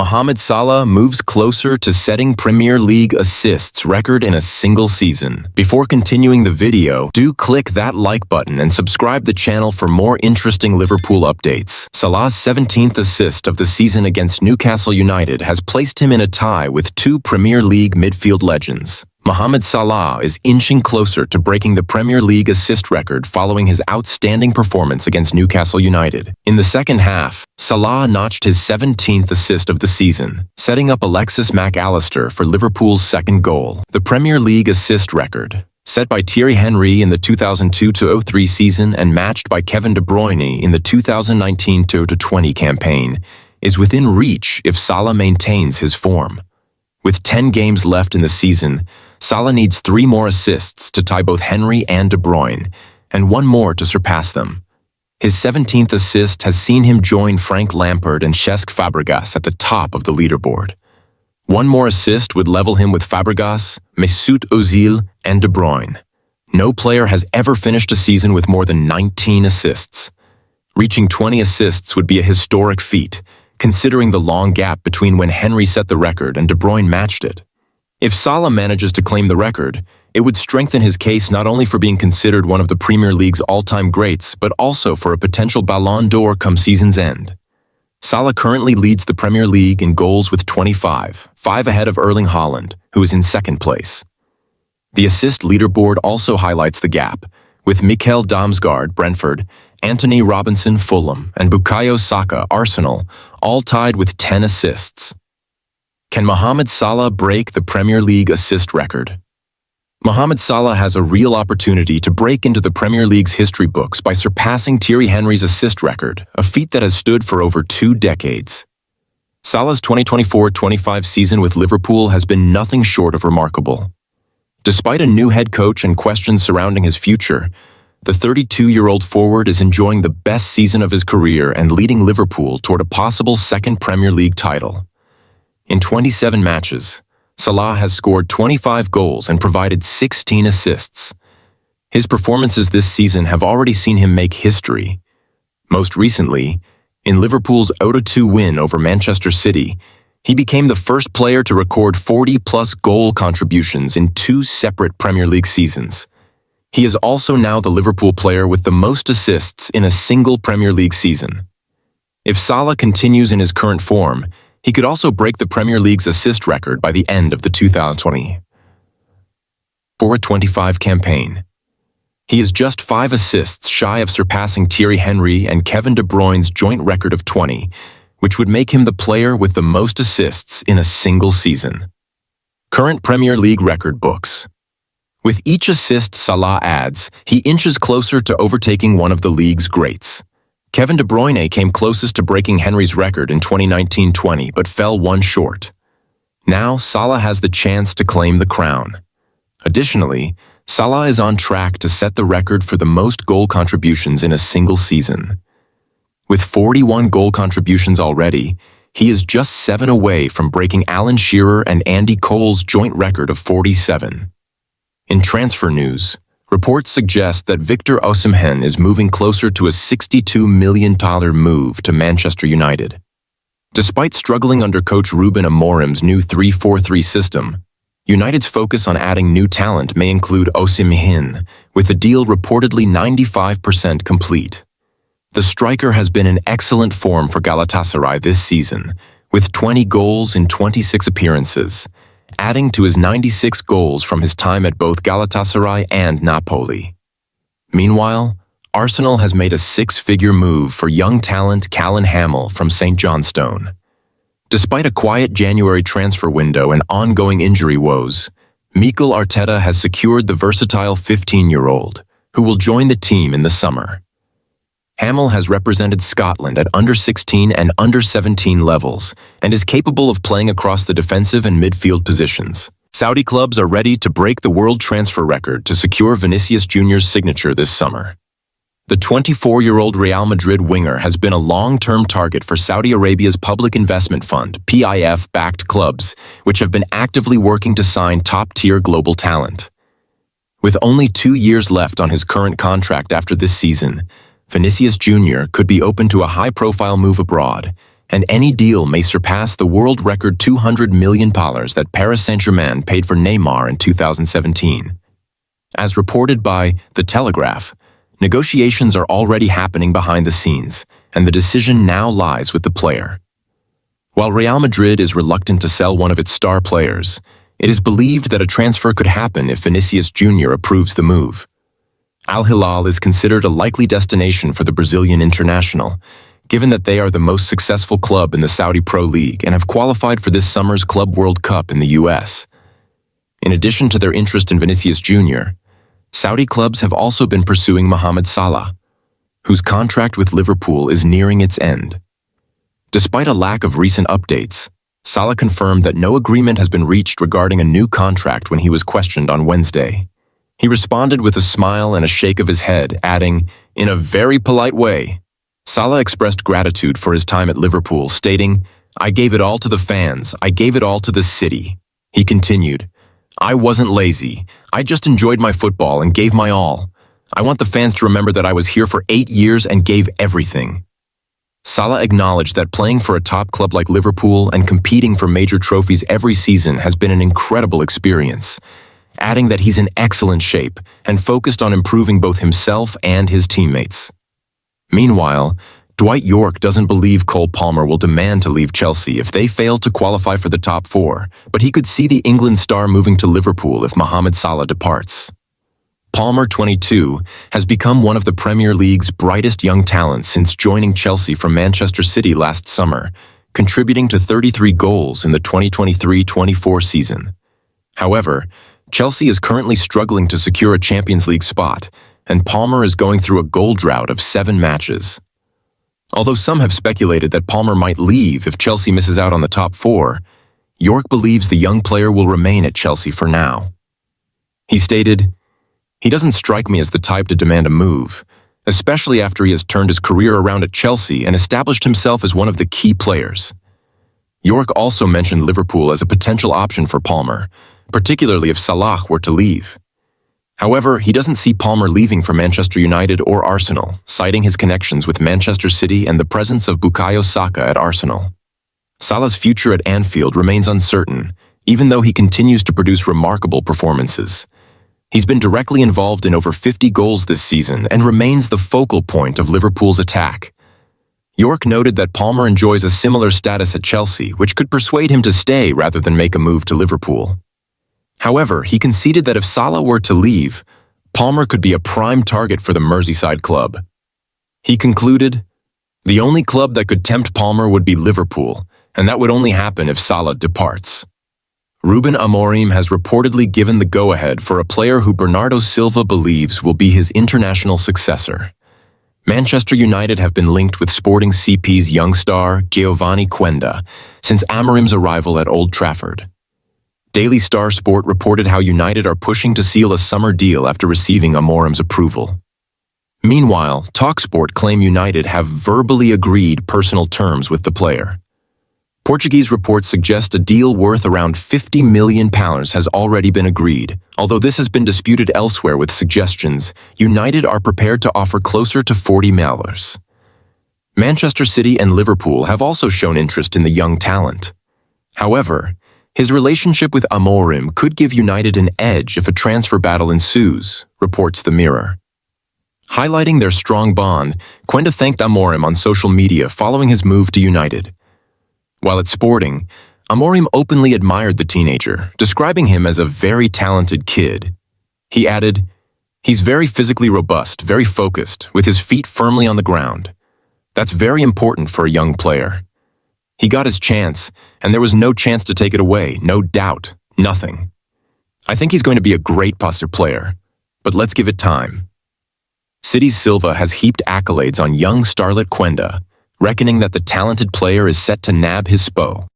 Mohamed Salah moves closer to setting Premier League assists record in a single season. Before continuing the video, do click that like button and subscribe the channel for more interesting Liverpool updates. Salah's 17th assist of the season against Newcastle United has placed him in a tie with two Premier League midfield legends. Mohamed Salah is inching closer to breaking the Premier League assist record following his outstanding performance against Newcastle United. In the second half, Salah notched his 17th assist of the season, setting up Alexis Mac Allister for Liverpool's second goal. The Premier League assist record, set by Thierry Henry in the 2002-03 season and matched by Kevin De Bruyne in the 2019-20 campaign, is within reach if Salah maintains his form. With 10 games left in the season, Salah needs 3 more assists to tie both Henry and De Bruyne, and 1 more to surpass them. His 17th assist has seen him join Frank Lampard and Cesc Fabregas at the top of the leaderboard. 1 more assist would level him with Fabregas, Mesut Ozil, and De Bruyne. No player has ever finished a season with more than 19 assists. Reaching 20 assists would be a historic feat, considering the long gap between when Henry set the record and De Bruyne matched it. If Salah manages to claim the record, it would strengthen his case not only for being considered one of the Premier League's all-time greats, but also for a potential Ballon d'Or come season's end. Salah currently leads the Premier League in goals with 25, 5 ahead of Erling Haaland, who is in second place. The assist leaderboard also highlights the gap, with Mikkel Damsgaard, Brentford, Anthony Robinson, Fulham, and Bukayo Saka, Arsenal, all tied with 10 assists. Can Mohamed Salah break the Premier League assist record? Mohamed Salah has a real opportunity to break into the Premier League's history books by surpassing Thierry Henry's assist record, a feat that has stood for over 2 decades. Salah's 2024-25 season with Liverpool has been nothing short of remarkable. Despite a new head coach and questions surrounding his future, the 32-year-old forward is enjoying the best season of his career and leading Liverpool toward a possible second Premier League title. In 27 matches, Salah has scored 25 goals and provided 16 assists. His performances this season have already seen him make history. Most recently, in Liverpool's 0-2 win over Manchester City, he became the first player to record 40-plus goal contributions in 2 separate Premier League seasons. He is also now the Liverpool player with the most assists in a single Premier League season. If Salah continues in his current form, he could also break the Premier League's assist record by the end of the 2024-25 campaign. He is just 5 assists shy of surpassing Thierry Henry and Kevin De Bruyne's joint record of 20, which would make him the player with the most assists in a single season. Current Premier League record books. With each assist Salah adds, he inches closer to overtaking one of the league's greats. Kevin De Bruyne came closest to breaking Henry's record in 2019-20 but fell 1 short. Now Salah has the chance to claim the crown. Additionally, Salah is on track to set the record for the most goal contributions in a single season. With 41 goal contributions already, he is just 7 away from breaking Alan Shearer and Andy Cole's joint record of 47. In transfer news, reports suggest that Victor Osimhen is moving closer to a $62 million move to Manchester United. Despite struggling under coach Ruben Amorim's new 3-4-3 system, United's focus on adding new talent may include Osimhen, with the deal reportedly 95% complete. The striker has been in excellent form for Galatasaray this season, with 20 goals in 26 appearances, adding to his 96 goals from his time at both Galatasaray and Napoli. Meanwhile, Arsenal has made a 6-figure move for young talent Callum Hamill from St Johnstone. Despite a quiet January transfer window and ongoing injury woes, Mikel Arteta has secured the versatile 15-year-old, who will join the team in the summer. Hamill has represented Scotland at under-16 and under-17 levels and is capable of playing across the defensive and midfield positions. Saudi clubs are ready to break the world transfer record to secure Vinicius Jr's signature this summer. The 24-year-old Real Madrid winger has been a long-term target for Saudi Arabia's Public Investment Fund, PIF-backed clubs, which have been actively working to sign top-tier global talent. With only 2 years left on his current contract after this season, Vinicius Jr could be open to a high-profile move abroad, and any deal may surpass the world record $200 million that Paris Saint-Germain paid for Neymar in 2017. As reported by The Telegraph, negotiations are already happening behind the scenes, and the decision now lies with the player. While Real Madrid is reluctant to sell one of its star players, it is believed that a transfer could happen if Vinicius Jr approves the move. Al Hilal is considered a likely destination for the Brazilian international, given that they are the most successful club in the Saudi Pro League and have qualified for this summer's Club World Cup in the US. In addition to their interest in Vinicius Jr, Saudi clubs have also been pursuing Mohamed Salah, whose contract with Liverpool is nearing its end. Despite a lack of recent updates, Salah confirmed that no agreement has been reached regarding a new contract when he was questioned on Wednesday. He responded with a smile and a shake of his head, adding, "In a very polite way." Salah expressed gratitude for his time at Liverpool, stating, "I gave it all to the fans, I gave it all to the city." He continued, "I wasn't lazy, I just enjoyed my football and gave my all. I want the fans to remember that I was here for 8 years and gave everything." Salah acknowledged that playing for a top club like Liverpool and competing for major trophies every season has been an incredible experience, adding that he's in excellent shape and focused on improving both himself and his teammates. Meanwhile, Dwight Yorke doesn't believe Cole Palmer will demand to leave Chelsea if they fail to qualify for the top 4, but he could see the England star moving to Liverpool if Mohamed Salah departs. Palmer, 22, has become one of the Premier League's brightest young talents since joining Chelsea from Manchester City last summer, contributing to 33 goals in the 2023-24 season. However, Chelsea is currently struggling to secure a Champions League spot, and Palmer is going through a goal drought of 7 matches. Although some have speculated that Palmer might leave if Chelsea misses out on the top 4, Yorke believes the young player will remain at Chelsea for now. He stated, "He doesn't strike me as the type to demand a move, especially after he has turned his career around at Chelsea and established himself as one of the key players." Yorke also mentioned Liverpool as a potential option for Palmer, particularly if Salah were to leave. However, he doesn't see Palmer leaving for Manchester United or Arsenal, citing his connections with Manchester City and the presence of Bukayo Saka at Arsenal. Salah's future at Anfield remains uncertain, even though he continues to produce remarkable performances. He's been directly involved in over 50 goals this season and remains the focal point of Liverpool's attack. Yorke noted that Palmer enjoys a similar status at Chelsea, which could persuade him to stay rather than make a move to Liverpool. However, he conceded that if Salah were to leave, Palmer could be a prime target for the Merseyside club. He concluded, "The only club that could tempt Palmer would be Liverpool, and that would only happen if Salah departs." Ruben Amorim has reportedly given the go-ahead for a player who Bernardo Silva believes will be his international successor. Manchester United have been linked with Sporting CP's young star Giovanni Quenda since Amorim's arrival at Old Trafford. Daily Star Sport reported how United are pushing to seal a summer deal after receiving Amorim's approval. Meanwhile, TalkSport claim United have verbally agreed personal terms with the player. Portuguese reports suggest a deal worth around £50 million has already been agreed, although this has been disputed elsewhere with suggestions United are prepared to offer closer to £40 million. Manchester City and Liverpool have also shown interest in the young talent. However, his relationship with Amorim could give United an edge if a transfer battle ensues, reports The Mirror. Highlighting their strong bond, Quenda thanked Amorim on social media following his move to United. While at Sporting, Amorim openly admired the teenager, describing him as a very talented kid. He added, "He's very physically robust, very focused, with his feet firmly on the ground. That's very important for a young player. He got his chance, and there was no chance to take it away, no doubt, nothing. I think he's going to be a great passer player, but let's give it time." City's Silva has heaped accolades on young starlet Quenda, reckoning that the talented player is set to nab his SPO.